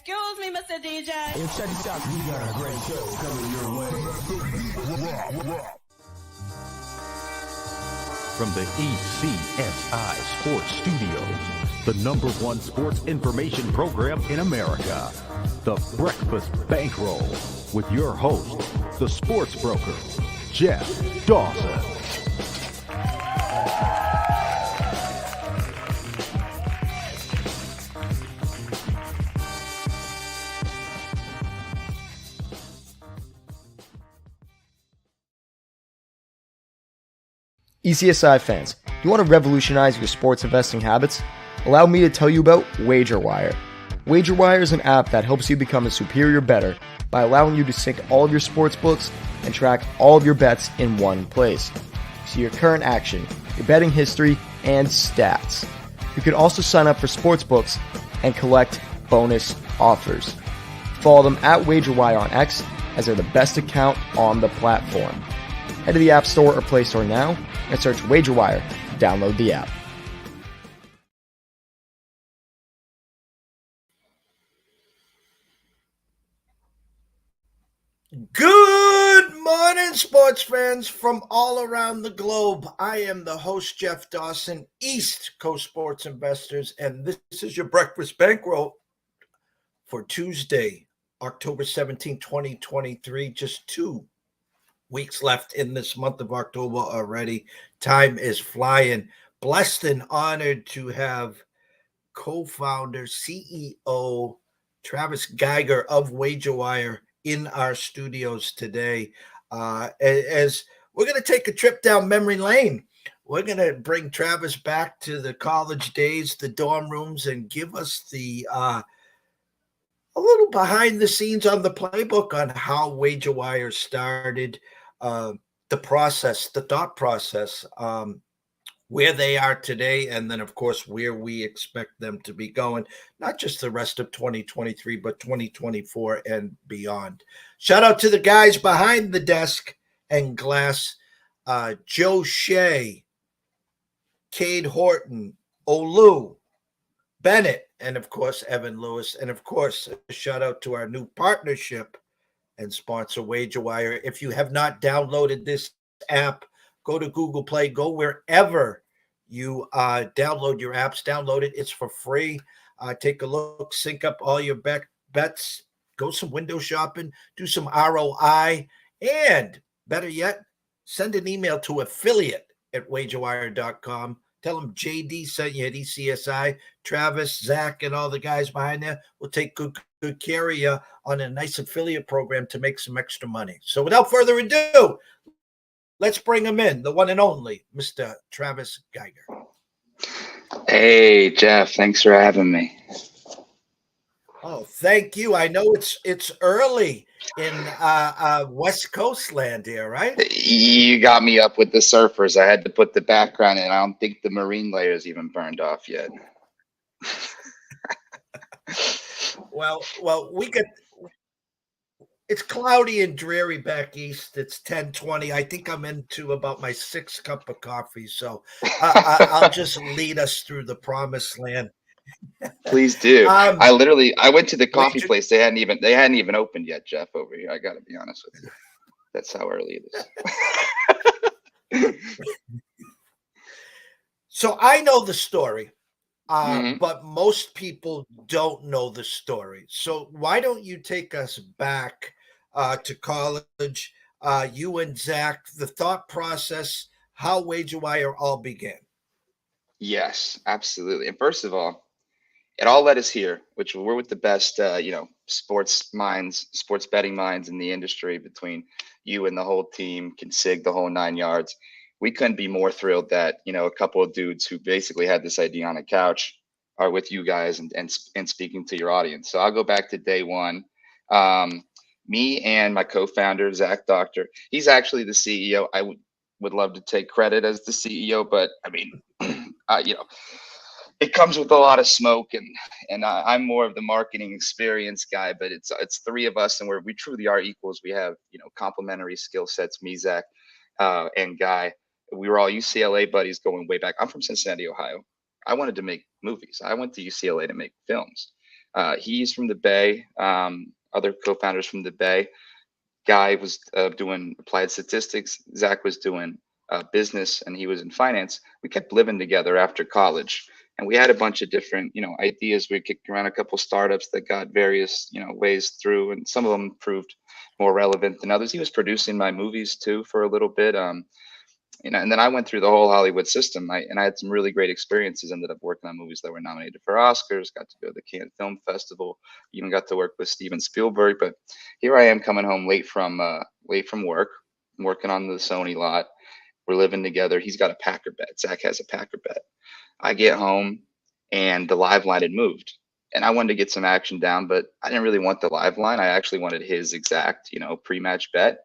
Excuse me, Mr. DJ. Hey, check this out. We got a great show coming your way. From the ECSI Sports Studios, the #1 sports information program in America, the Breakfast Bankroll, with your host, the sports broker, Jeff Dawson. ECSI fans, do you want to revolutionize your sports investing habits? Allow me to tell you about Wagerwire. Wagerwire is an app that helps you become a superior bettor by allowing you to sync all of your sports books and track all of your bets in one place. See your current action, your betting history, and stats. You can also sign up for sports books and collect bonus offers. Follow them at Wagerwire on X, as they're the best account on the platform. Head to the App Store or Play Store now and search Wagerwire to download the app. Good morning, sports fans from all around the globe. I am the host, Jeff Dawson, East Coast Sports Investors, and this is your Breakfast Bankroll for Tuesday, October 17, 2023. Just 2 weeks left in this month of October already. Time is flying. Blessed and honored to have co-founder, CEO Travis Geiger of Wagerwire in our studios today. As we're going to take a trip down memory lane. We're going to bring Travis back to the college days, the dorm rooms, and give us the a little behind the scenes on the playbook on how Wagerwire started, the process, the thought process, where they are today, and then, of course, where we expect them to be going, not just the rest of 2023, but 2024 and beyond. Shout out to the guys behind the desk and glass, Joe Shea, Cade Horton, Olu, Bennett, and, of course, Evan Lewis. And, of course, a shout out to our new partnership and sponsor, Wagerwire. If you have not downloaded this app, go to Google Play, go wherever you download your apps, download it. It's for free. Take a look, sync up all your bets, go some window shopping, do some ROI, and better yet, send an email to affiliate@wagerwire.com. Tell them JD sent you at ECSI. Travis, Zach, and all the guys behind there will take good care of you on a nice affiliate program to make some extra money. So without further ado, let's bring him in, the one and only Mr. Travis Geiger. Hey, Jeff, thanks for having me. Oh, thank you. I know it's early in West Coast land here, right? You got me up with the surfers. I had to put the background in. I don't think the marine layer is even burned off yet. Well, we could. It's cloudy and dreary back east. It's 10:20. I think I'm into about my 6th cup of coffee. So I'll just lead us through the promised land. Please do. I went to the coffee place. They hadn't even opened yet, Jeff, over here. I got to be honest with you. That's how early it is. So I know the story, but most people don't know the story. So why don't you take us back to college, you and Zach, the thought process, how Wagerwire all began? Yes, absolutely. And first of all, it all led us here, which we're with the best, sports betting minds in the industry, between you and the whole team, Consig, the whole 9 yards. We couldn't be more thrilled that, a couple of dudes who basically had this idea on a couch are with you guys and speaking to your audience. So I'll go back to day one. Me and my co-founder, Zach Doctor, he's actually the CEO. I would love to take credit as the CEO, but I mean, it comes with a lot of smoke, and I'm more of the marketing experience guy, but it's 3 of us, and we truly are equals. We have, complementary skill sets, me, Zach, and Guy. We were all UCLA buddies going way back. I'm from Cincinnati, Ohio. I wanted to make movies. I went to UCLA to make films. He's from the Bay. Other co-founders from the Bay. Guy was doing applied statistics. Zach was doing business, and he was in finance. We kept living together after college, and we had a bunch of different, ideas. We kicked around a couple startups that got various, ways through, and some of them proved more relevant than others. He was producing my movies too for a little bit. And then I went through the whole Hollywood system. I had some really great experiences. Ended up working on movies that were nominated for Oscars. Got to go to the Cannes Film Festival. Even got to work with Steven Spielberg. But here I am coming home late from work, working on the Sony lot. We're living together. He's got a Packer bet. Zach has a Packer bet. I get home, and the live line had moved. And I wanted to get some action down, but I didn't really want the live line. I actually wanted his exact, pre-match bet.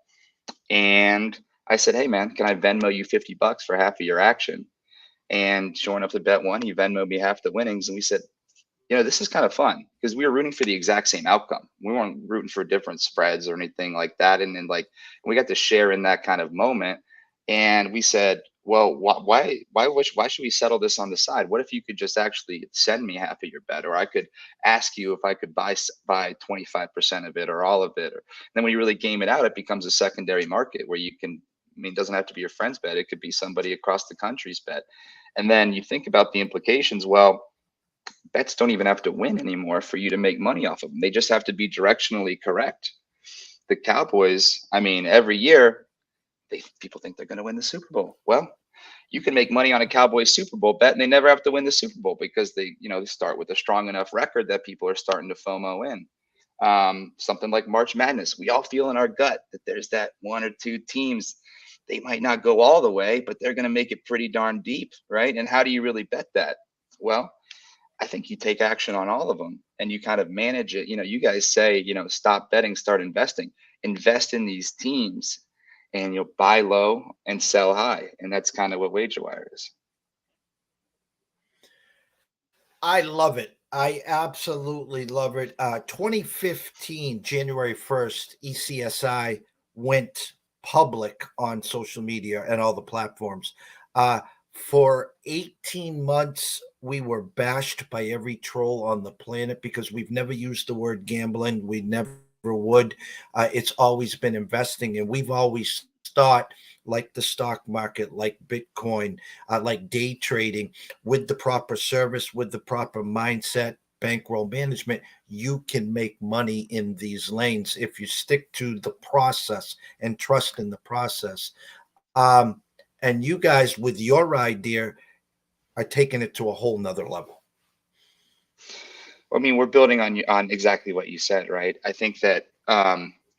And I said, hey man, can I Venmo you $50 for half of your action? And sure enough, the bet won. He Venmoed me half the winnings. And we said, this is kind of fun because we were rooting for the exact same outcome. We weren't rooting for different spreads or anything like that. And then we got to share in that kind of moment. And we said, well, why should we settle this on the side? What if you could just actually send me half of your bet, or I could ask you if I could buy 25% of it or all of it. Or then when you really game it out, it becomes a secondary market where you can, it doesn't have to be your friend's bet. It could be somebody across the country's bet. And then you think about the implications. Well, bets don't even have to win anymore for you to make money off of them. They just have to be directionally correct. The Cowboys, every year, people think they're going to win the Super Bowl. Well, you can make money on a Cowboys Super Bowl bet, and they never have to win the Super Bowl because they start with a strong enough record that people are starting to FOMO in. Something like March Madness, we all feel in our gut that there's that one or two teams. They might not go all the way, but they're going to make it pretty darn deep, right? And how do you really bet that? Well, I think you take action on all of them and you kind of manage it. You guys say, stop betting, start investing. Invest in these teams, and you'll buy low and sell high. And that's kind of what Wagerwire is. I love it. I absolutely love it. 2015, January 1st, ECSI went public on social media and all the platforms. For 18 months, we were bashed by every troll on the planet because we've never used the word gambling. We never would. It's always been investing, and we've always thought, like the stock market, like Bitcoin, like day trading, with the proper service, with the proper mindset, bankroll management, you can make money in these lanes if you stick to the process and trust in the process. And you guys, with your idea, are taking it to a whole nother level. We're building on exactly what you said, right? I think that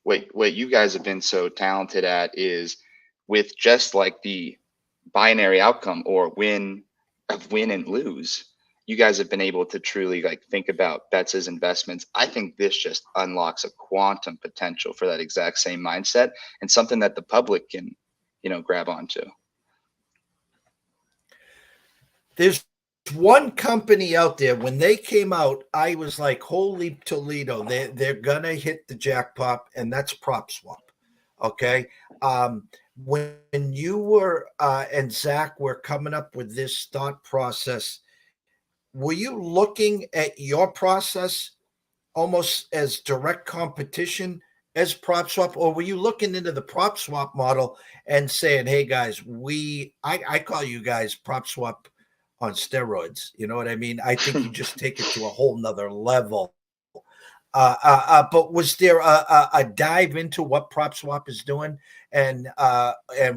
what you guys have been so talented at is with just like the binary outcome or win and lose. You guys have been able to truly think about bets as investments. I think this just unlocks a quantum potential for that exact same mindset and something that the public can, grab onto. There's one company out there, when they came out, I was like, holy Toledo, they're going to hit the jackpot, and that's PropSwap. Okay. When you were and Zach were coming up with this thought process, were you looking at your process almost as direct competition as PropSwap, or were you looking into the PropSwap model and saying, hey guys, I call you guys PropSwap on steroids? You know what I mean? I think you just take it to a whole nother level. But was there a dive into what PropSwap is doing and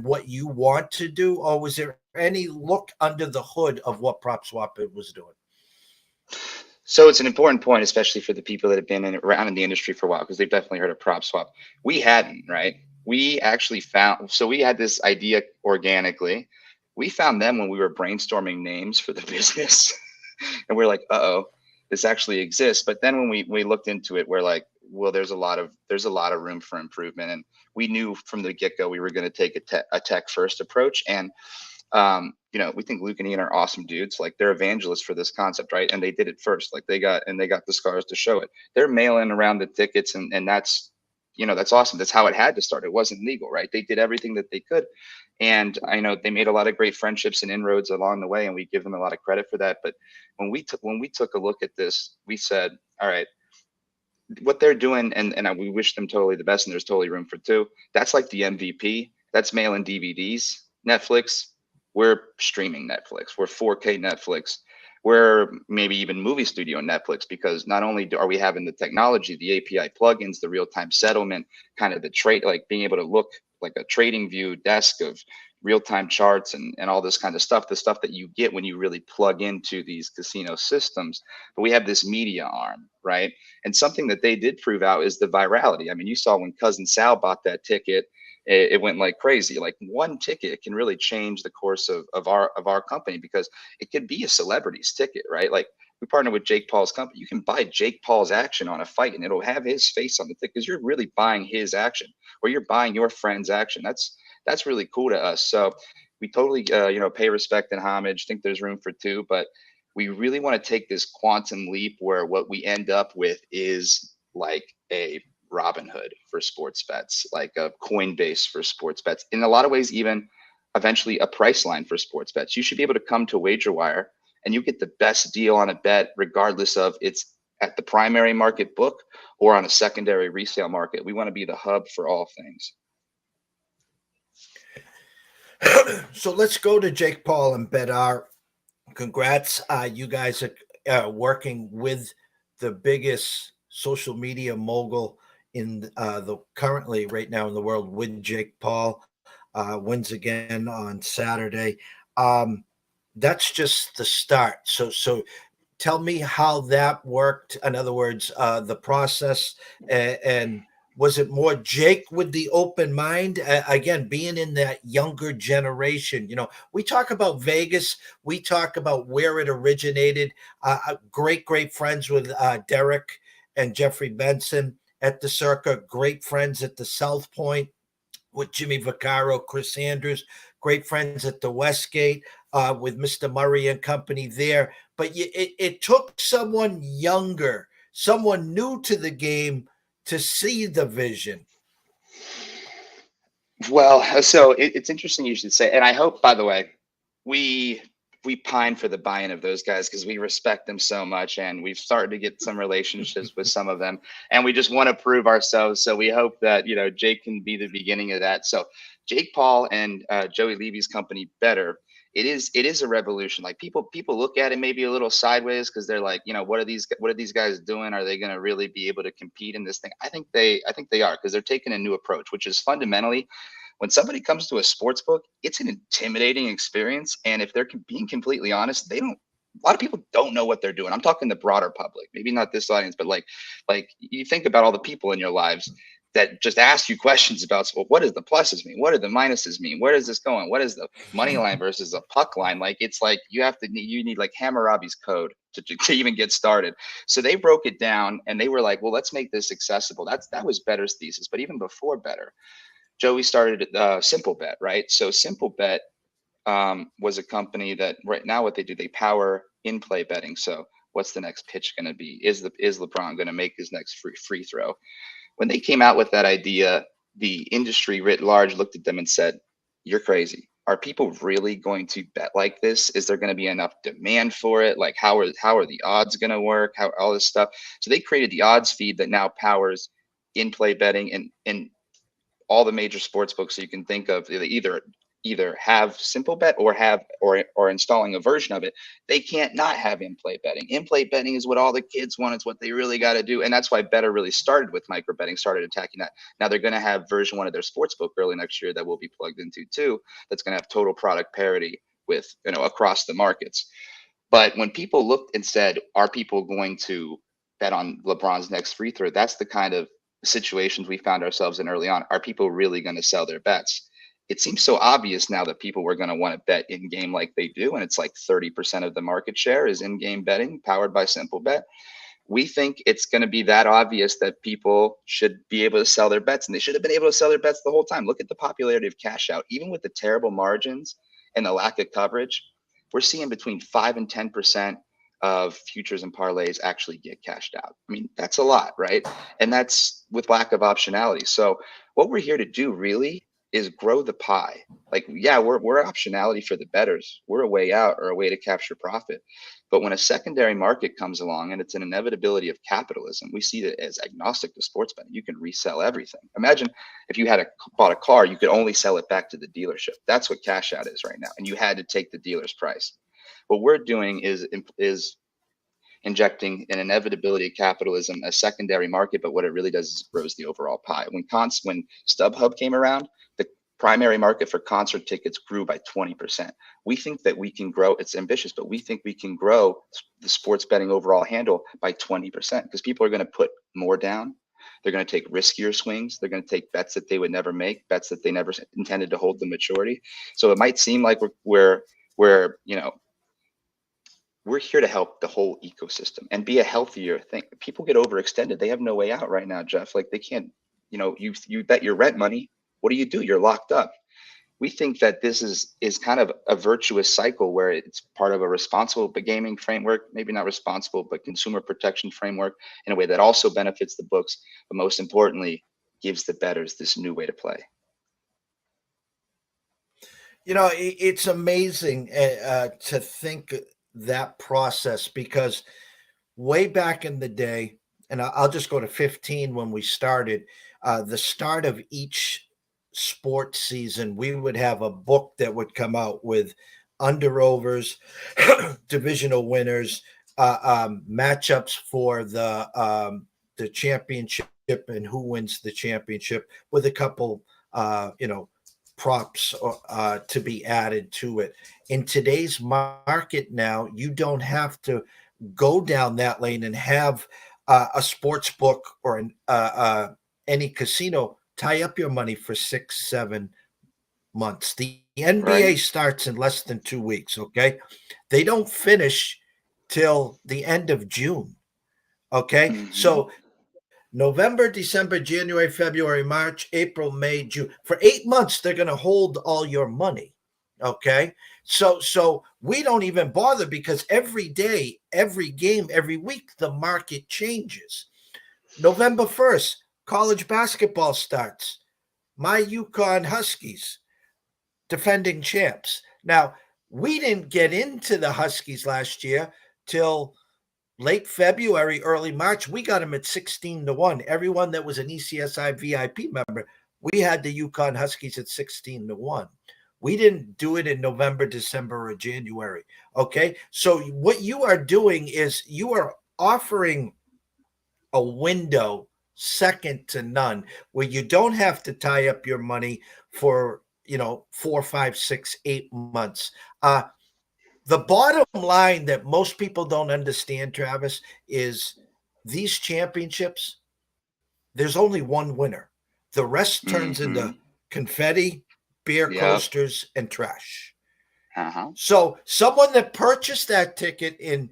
what you want to do, or was there any look under the hood of what PropSwap was doing? So it's an important point, especially for the people that have been around in the industry for a while, because they've definitely heard of PropSwap. We hadn't, right? We actually we had this idea organically. We found them when we were brainstorming names for the business, and we're like, uh-oh, this actually exists. But then when we looked into it, we're like, well, there's a lot of room for improvement. And we knew from the get-go we were going to take a tech first approach. And we think Luke and Ian are awesome dudes. Like, they're evangelists for this concept, right? And they did it first. Like, they got the scars to show it. They're mailing around the tickets, and that's that's awesome. That's how it had to start. It wasn't legal, right? They did everything that they could. And I know they made a lot of great friendships and inroads along the way, and we give them a lot of credit for that. But when we took a look at this, we said, all right, what they're doing, and we wish them totally the best, and there's totally room for two. That's like the MVP. That's mailing DVDs. Netflix, we're streaming Netflix. We're 4K Netflix. We're maybe even movie studio Netflix, because not only are we having the technology, the API plugins, the real-time settlement, kind of the trade, like being able to look like a trading view desk of real-time charts and all this kind of stuff, the stuff that you get when you really plug into these casino systems. But we have this media arm, right? And something that they did prove out is the virality. I mean, you saw when Cousin Sal bought that ticket, it went like crazy. Like one ticket can really change the course of our company, because it could be a celebrity's ticket, right? Like we partner with Jake Paul's company. You can buy Jake Paul's action on a fight and it'll have his face on the ticket, because you're really buying his action, or you're buying your friend's action. That's really cool to us. So we totally pay respect and homage, think there's room for two, but we really want to take this quantum leap where what we end up with is like a Robinhood for sports bets, like a Coinbase for sports bets. In a lot of ways, even eventually a Priceline for sports bets. You should be able to come to Wagerwire and you get the best deal on a bet, regardless of it's at the primary market book or on a secondary resale market. We want to be the hub for all things. So let's go to Jake Paul and BetR. Congrats. You guys are working with the biggest social media mogul in the currently right now in the world, with Jake Paul. Wins again on Saturday. That's just the start. So tell me how that worked. In other words, the process, and was it more Jake with the open mind? Again, being in that younger generation, we talk about Vegas, we talk about where it originated. Great friends with Derek and Jeffrey Benson at the Circa, great friends at the South Point with Jimmy Vaccaro, Chris Andrews, great friends at the Westgate with Mr. Murray and company there. But it took someone younger, someone new to the game, to see the vision. Well, so it's interesting you should say, and I hope, by the way, we pine for the buy-in of those guys, because we respect them so much, and we've started to get some relationships with some of them, and we just want to prove ourselves. So we hope that Jake can be the beginning of that. So Jake Paul and Joey Levy's company, Better. It is a revolution. Like people look at it maybe a little sideways, because they're like, what are these guys doing? Are they going to really be able to compete in this thing? I think they are, because they're taking a new approach, which is fundamentally, when somebody comes to a sports book, it's an intimidating experience. And if they're being completely honest, a lot of people don't know what they're doing. I'm talking the broader public, maybe not this audience, but like you think about all the people in your lives that just ask you questions about, well, what does the pluses mean? What do the minuses mean? Where is this going? What is the money line versus a puck line? Like, it's like you need like Hammurabi's code to even get started. So they broke it down and they were like, well, let's make this accessible. That was Better's thesis. But even before Better, Joey started Simple Bet, right? So Simple Bet was a company that right now what they do, they power in-play betting. So what's the next pitch going to be? Is LeBron going to make his next free throw? When they came out with that idea, the industry writ large looked at them and said, you're crazy. Are people really going to bet like this? Is there going to be enough demand for it? Like, how are the odds going to work? How all this stuff. So they created the odds feed that now powers in-play betting and all the major sports books that you can think of. They either have Simple Bet or installing a version of it. They can't not have in-play betting. In-play betting is what all the kids want. It's what they really got to do. And that's why Better really started with micro betting, started attacking that. Now they're going to have version 1 of their sports book early next year that will be plugged into too. That's going to have total product parity with, across the markets. But when people looked and said, are people going to bet on LeBron's next free throw? That's the kind of situations we found ourselves in early on. Are people really going to sell their bets? It seems so obvious now that people were going to want to bet in game like they do. And it's like 30% of the market share is in-game betting powered by Simple Bet. We think it's going to be that obvious that people should be able to sell their bets, and they should have been able to sell their bets the whole time. Look at the popularity of cash out. Even with the terrible margins and the lack of coverage, we're seeing between 5 and 10% of futures and parlays actually get cashed out. I mean, that's a lot, right? And that's with lack of optionality. So what we're here to do really is grow the pie. Like, yeah, we're optionality for the bettors. We're a way out or a way to capture profit. But when a secondary market comes along, and it's an inevitability of capitalism, we see it as agnostic to sports betting. You can resell everything. Imagine if you had bought a car, you could only sell it back to the dealership. That's what cash out is right now. And you had to take the dealer's price. What we're doing is injecting an inevitability of capitalism, a secondary market, but what it really does is it grows the overall pie. When StubHub came around, the primary market for concert tickets grew by 20%. We think that we can grow, it's ambitious, but we think we can grow the sports betting overall handle by 20% because people are going to put more down. They're going to take riskier swings. They're going to take bets that they would never make, bets that they never intended to hold to maturity. So it might seem like we're here to help the whole ecosystem and be a healthier thing. People get overextended. They have no way out right now, Jeff. Like they can't, you bet your rent money. What do? You're locked up. We think that this is kind of a virtuous cycle where it's part of a responsible gaming framework, maybe not responsible, but consumer protection framework in a way that also benefits the books, but most importantly, gives the bettors this new way to play. It's amazing to think that process, because way back in the day, and I'll just go to 15 when we started, the start of each sports season, we would have a book that would come out with under-overs, divisional winners, matchups for the championship and who wins the championship, with a couple, props to be added to it. In today's market now, you don't have to go down that lane and have a sports book or any casino tie up your money for 6-7 months. The NBA starts in less than 2 weeks, okay? They don't finish till the end of June, okay? Mm-hmm. So November, December, January, February, March, April, May, June. For 8 months, they're going to hold all your money. Okay. So we don't even bother, because every day, every game, every week, the market changes. November 1st, college basketball starts. My UConn Huskies, defending champs. Now, we didn't get into the Huskies last year till late February, early March. We got them at 16-1. Everyone that was an ECSI VIP member, we had the UConn Huskies at 16-1. We didn't do it in November, December, or January. Okay. So what you are doing is you are offering a window second to none, where you don't have to tie up your money for, 4, 5, 6, 8 months. The bottom line that most people don't understand, Travis, is these championships, there's only one winner. The rest turns into confetti, beer coasters, and trash. So someone that purchased that ticket in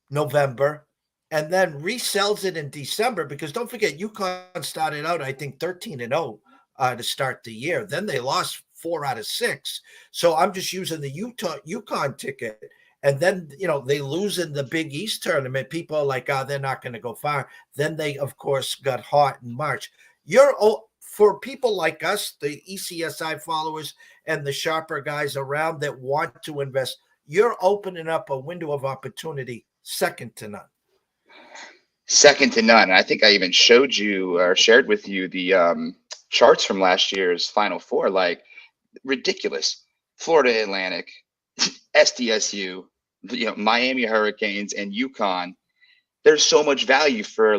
November and then resells it in December, because don't forget, UConn started out, I think, 13-0 to start the year. Then they lost 4 out of 6. So I'm just using the UConn ticket. And then, they lose in the Big East tournament. People are like, they're not going to go far. Then they, of course, got hot in March. For people like us, the ECSI followers and the sharper guys around that want to invest, you're opening up a window of opportunity second to none. Second to none. I think I even showed you or shared with you the charts from last year's Final Four. Like, ridiculous. Florida Atlantic, SDSU, Miami Hurricanes, and UConn. There's so much value for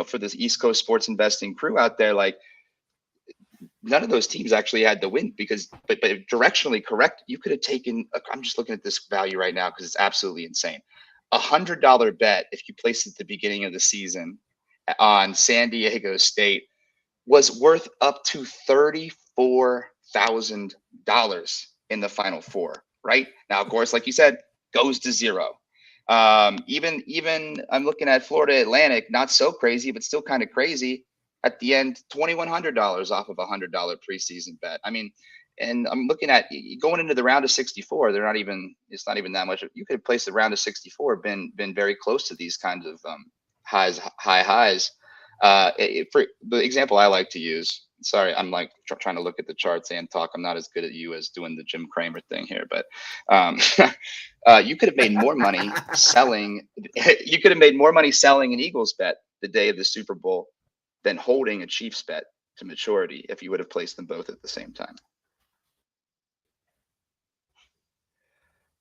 for this East Coast sports investing crew out there. Like, none of those teams actually had the win, but directionally correct. You could have taken, I'm just looking at this value right now because it's absolutely insane. $100 bet, if you placed it at the beginning of the season on San Diego State, was worth up to $34,000 in the Final Four. Right now, of course, like you said, goes to zero. Even I'm looking at Florida Atlantic, not so crazy, but still kind of crazy. At the end, $2,100 off of $100 preseason bet. I mean, and I'm looking at going into the round of 64. It's not even that much. You could have placed the round of 64, been very close to these kinds of high highs. For the example I like to use, sorry, I'm like trying to look at the charts and talk. I'm not as good at you as doing the Jim Cramer thing here, but um, you could have made more money selling. You could have made more money selling an Eagles bet the day of the Super Bowl than holding a Chiefs bet to maturity if you would have placed them both at the same time.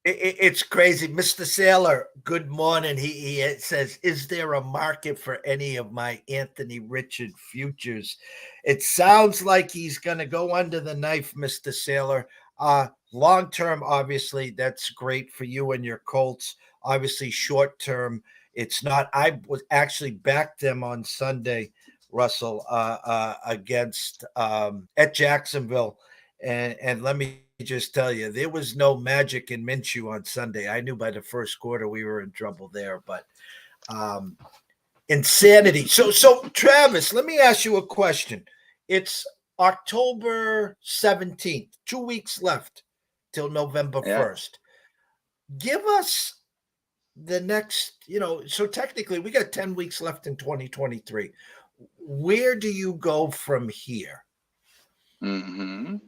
It's crazy. Mr. Saylor, good morning. He says, is there a market for any of my Anthony Richard futures? It sounds like he's going to go under the knife, Mr. Saylor. Long term, obviously, that's great for you and your Colts. Obviously, short term, it's not. I was actually backed them on Sunday, Russell, against at Jacksonville. And let me just tell you, there was no magic in Minshew on Sunday. I knew by the first quarter we were in trouble there, but insanity. So Travis, let me ask you a question. It's October 17th, 2 weeks left till November 1st. Give us the next, so technically we got 10 weeks left in 2023. Where do you go from here? Mm-hmm.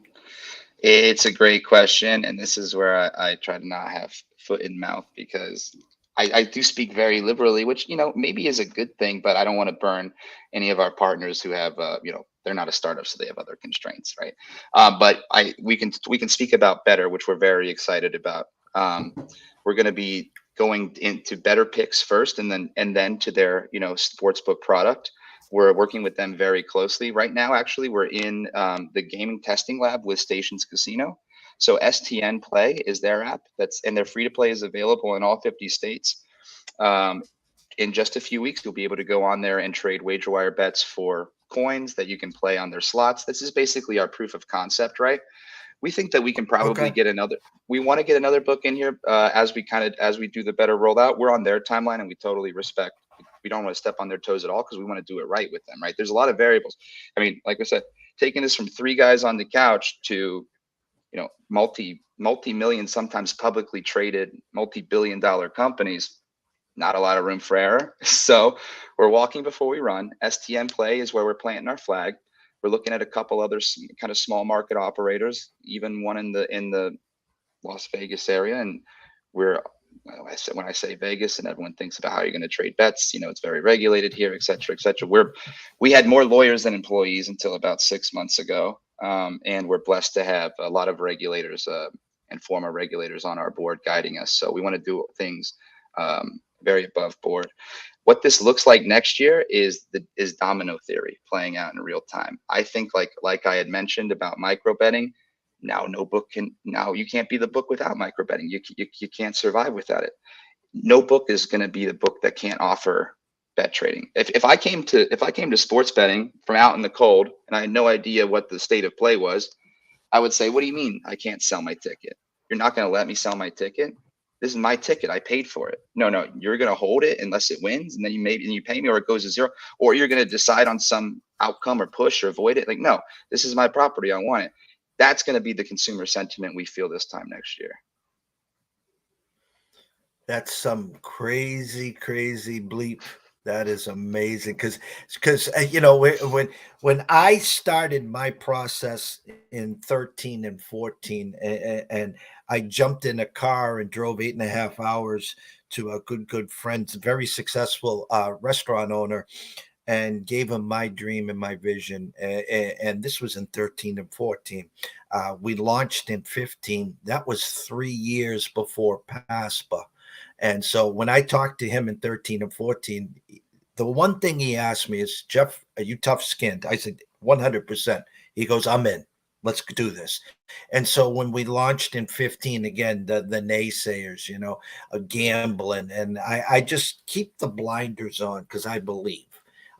It's a great question, and this is where I try to not have foot in mouth, because I do speak very liberally, which maybe is a good thing, but I don't want to burn any of our partners who have they're not a startup, so they have other constraints, right? But we can speak about better, which we're very excited about. We're going to be going into better picks first, and then to their sportsbook product. We're working with them very closely right now. Actually, we're in the gaming testing lab with Stations Casino. So STN Play is their app, and their free to play is available in all 50 states. In just a few weeks, you'll be able to go on there and trade Wagerwire bets for coins that you can play on their slots. This is basically our proof of concept, right? We think that we can probably get another. We want to get another book in here as we do the better rollout. We're on their timeline, and we totally respect. We don't want to step on their toes at all, because we want to do it right with them, right? There's a lot of variables. I mean, like I said, taking this from 3 guys on the couch to, multi-million, sometimes publicly traded, multi-billion-dollar companies, not a lot of room for error. So we're walking before we run. STN Play is where we're planting our flag. We're looking at a couple other kind of small market operators, even one in the Las Vegas area, and when I say Vegas and everyone thinks about how you're going to trade bets, it's very regulated here, et cetera, et cetera. We had more lawyers than employees until about 6 months ago. And we're blessed to have a lot of regulators and former regulators on our board guiding us. So we want to do things very above board. What this looks like next year is domino theory playing out in real time. I think like I had mentioned about micro betting, now you can't be the book without micro betting. You can't survive without it. No book is going to be the book that can't offer bet trading. If I came to sports betting from out in the cold and I had no idea what the state of play was, I would say, what do you mean I can't sell my ticket? You're not going to let me sell my ticket? This is my ticket. I paid for it. No, you're going to hold it unless it wins, and then you pay me, or it goes to zero, or you're going to decide on some outcome or push or avoid it. Like, no, this is my property. I want it. That's going to be the consumer sentiment we feel this time next year. That's some crazy bleep. That is amazing, because when I started my process in 13 and 14, and I jumped in a car and drove 8.5 hours to a good friend, very successful restaurant owner, and gave him my dream and my vision. And this was in 13 and 14. We launched in 15. That was 3 years before PASPA. And so when I talked to him in 13 and 14, the one thing he asked me is, Jeff, are you tough skinned? I said, 100%. He goes, I'm in. Let's do this. And so when we launched in 15, again, the naysayers, gambling, and I just keep the blinders on, because I believe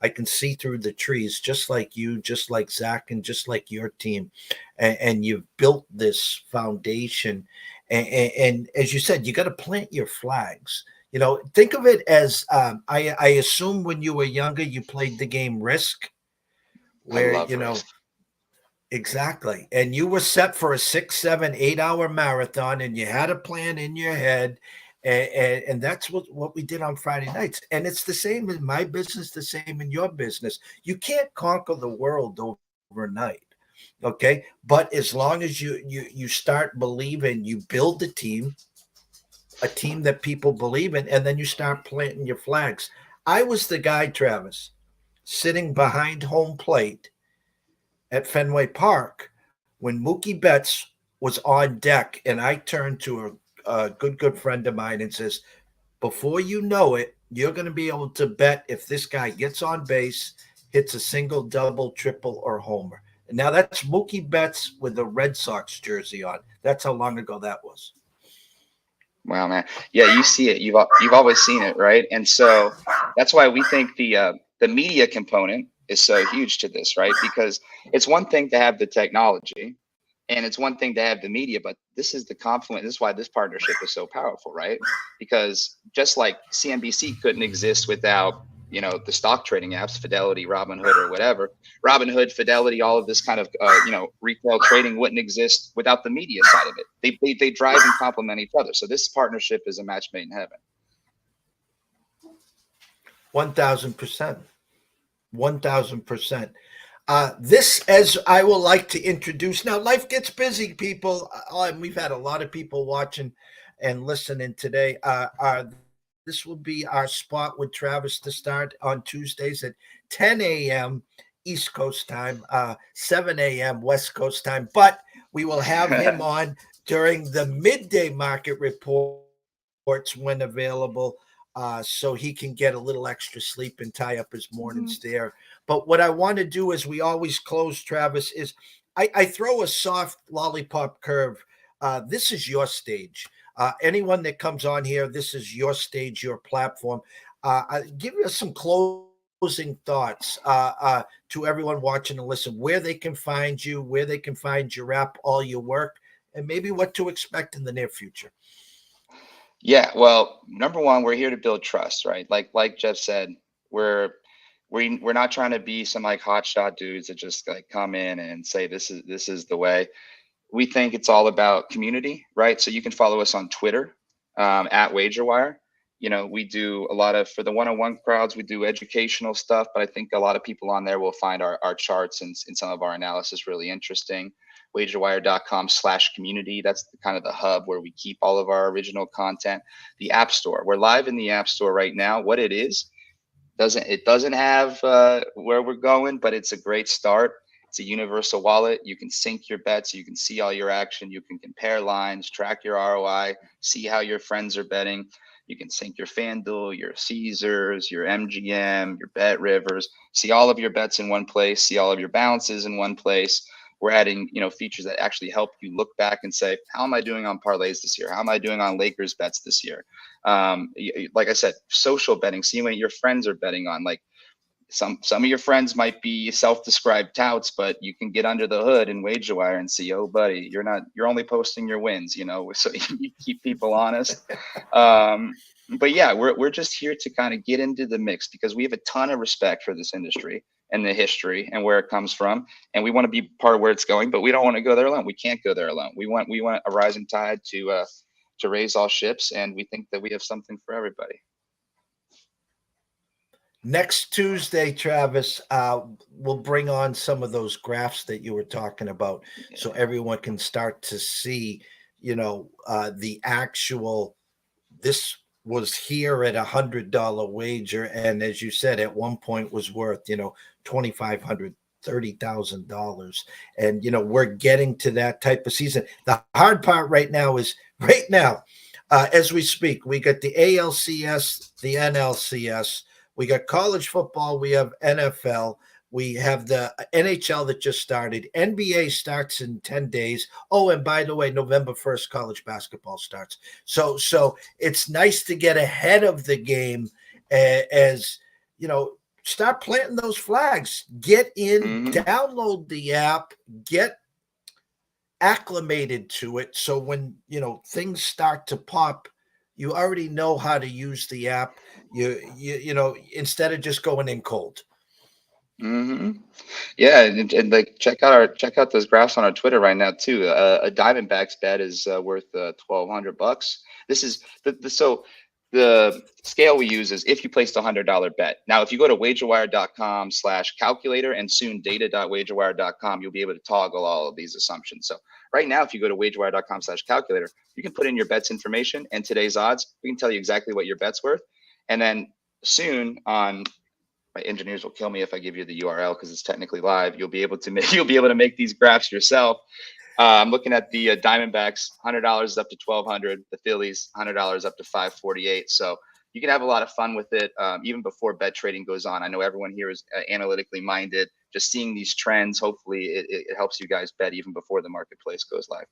I can see through the trees, just like you, just like Zach, and just like your team. And you've built this foundation. And as you said, you got to plant your flags. Think of it as I assume when you were younger, you played the game Risk, where Risk. Exactly. And you were set for a 6, 7, 8 hour marathon, and you had a plan in your head, And that's what we did on Friday nights. And it's the same in my business, the same in your business. You can't conquer the world overnight. Okay. But as long as you start believing, you build a team that people believe in, and then you start planting your flags. I was the guy, Travis, sitting behind home plate at Fenway Park when Mookie Betts was on deck, and I turned to a good friend of mine and says, before you know it, you're going to be able to bet if this guy gets on base, hits a single, double, triple, or homer. And now that's Mookie Betts with the Red Sox jersey on. That's how long ago that was. Wow, man. Yeah, you see it. You've always seen it, right? And so that's why we think the media component is so huge to this, right? Because it's one thing to have the technology, and it's one thing to have the media, but this is the complement. This is why this partnership is so powerful, right? Because just like CNBC couldn't exist without, the stock trading apps, Fidelity, Robinhood, or whatever. Robinhood, Fidelity, all of this kind of, retail trading wouldn't exist without the media side of it. They drive and complement each other. So this partnership is a match made in heaven. 1,000%. 1,000%. This, as I will like to introduce. Now, life gets busy, people. And we've had a lot of people watching and listening today. This will be our spot with Travis to start on Tuesdays at 10 a.m. East Coast time, 7 a.m. West Coast time. But we will have him on during the midday market reports when available, so he can get a little extra sleep and tie up his mornings there. But what I want to do, as we always close, Travis, is I throw a soft lollipop curve. This is your stage. Anyone that comes on here, this is your stage, your platform. Give us some closing thoughts to everyone watching and listen, where they can find you, where they can find your app, all your work, and maybe what to expect in the near future. Yeah, well, number one, we're here to build trust, right? Like Jeff said, we're not trying to be some like hotshot dudes that just like come in and say this is the way. We think it's all about community, right? So you can follow us on Twitter at Wagerwire. We do a lot of, for the one-on-one crowds, we do educational stuff, but I think a lot of people on there will find our charts and some of our analysis really interesting. Wagerwire.com/community. That's kind of the hub where we keep all of our original content. The App Store. We're live in the App Store right now. What it is, doesn't have where we're going, but it's a great start. It's a universal wallet. You can sync your bets. You can see all your action. You can compare lines, track your ROI, see how your friends are betting. You can sync your FanDuel, your Caesars, your MGM, your Bet Rivers, see all of your bets in one place, see all of your balances in one place. We're adding, features that actually help you look back and say, how am I doing on parlays this year? How am I doing on Lakers bets this year? Like I said, social betting, seeing what your friends are betting on. Like, some of your friends might be self-described touts, but you can get under the hood in Wagerwire and see, oh buddy, you're only posting your wins, so you keep people honest. But yeah, we're just here to kind of get into the mix because we have a ton of respect for this industry and the history and where it comes from. And we want to be part of where it's going, but we don't want to go there alone. We can't go there alone. We want a rising tide to raise all ships. And we think that we have something for everybody. Next Tuesday, Travis, we'll bring on some of those graphs that you were talking about, so everyone can start to see, the actual. This was here at $100 wager, and as you said, at one point was worth $2,500, $30,000, and we're getting to that type of season. The hard part right now is as we speak, we got the ALCS, the NLCS. We got college football. We have NFL. We have the NHL that just started. NBA starts in 10 days. Oh, and by the way, November 1st, college basketball starts. So it's nice to get ahead of the game as, start planting those flags. Get in, download the app, get acclimated to it. So when, things start to pop, you already know how to use the app. You instead of just going in cold. Hmm. Yeah, and like check out those graphs on our Twitter right now too. A Diamondbacks bet is worth $1,200. This is so the scale we use is if you placed $100 bet. Now, if you go to wagerwire.com/calculator and soon data.wagerwire.com, you'll be able to toggle all of these assumptions. So right now, if you go to wagerwire.com/calculator, you can put in your bet's information and today's odds. We can tell you exactly what your bet's worth, and then soon on my engineers will kill me if I give you the URL because it's technically live. You'll be able to make these graphs yourself. I'm looking at the Diamondbacks. $100 is up to $1,200. The Phillies $100 up to $548. So you can have a lot of fun with it even before bet trading goes on. I know everyone here is analytically minded. Just seeing these trends, hopefully it helps you guys bet even before the marketplace goes live.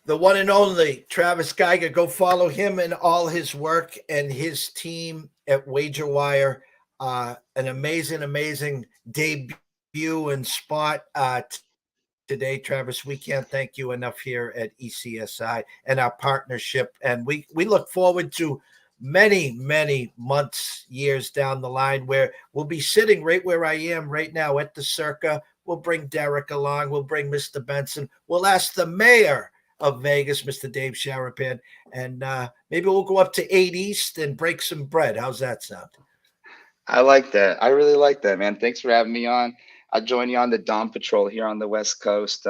The one and only Travis Geiger. Go follow him and all his work and his team at Wagerwire. An amazing debut and spot today, Travis. We can't thank you enough here at ECSI and our partnership. And we look forward to many months, years down the line where we'll be sitting right where I am right now at the Circa. We'll bring Derek along. We'll bring Mr. Benson. We'll ask the mayor of Vegas, Mr. Dave Sharapan, and maybe we'll go up to 8 East and break some bread. How's that sound? I like that. I really like that, man. Thanks for having me on. I'll join you on the Dawn Patrol here on the West Coast.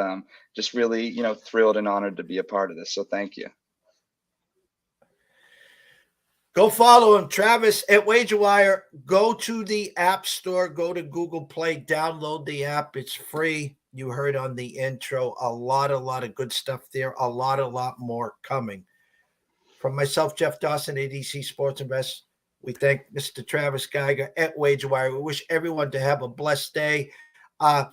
Just really, thrilled and honored to be a part of this. So thank you. Go follow him, Travis at Wagerwire. Go to the App Store. Go to Google Play. Download the app. It's free. You heard on the intro a lot of good stuff there. A lot more coming. From myself, Jeff Dawson, ADC Sports Invest, we thank Mr. Travis Geiger at Wagerwire. We wish everyone to have a blessed day. 1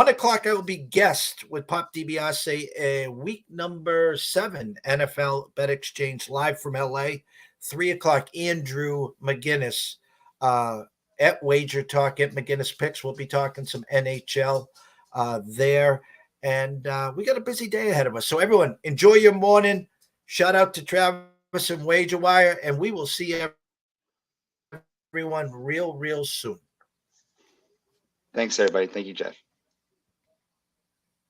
o'clock, I will be guest with Pop DiBiase, week number 7 NFL Bet Exchange live from LA. 3 o'clock, Andrew McGinnis at Wager Talk at McGinnis Picks. We'll be talking some NHL there. And we got a busy day ahead of us. So everyone, enjoy your morning. Shout out to Travis and Wagerwire, and we will see everyone real soon. Thanks, everybody. Thank you, Jeff.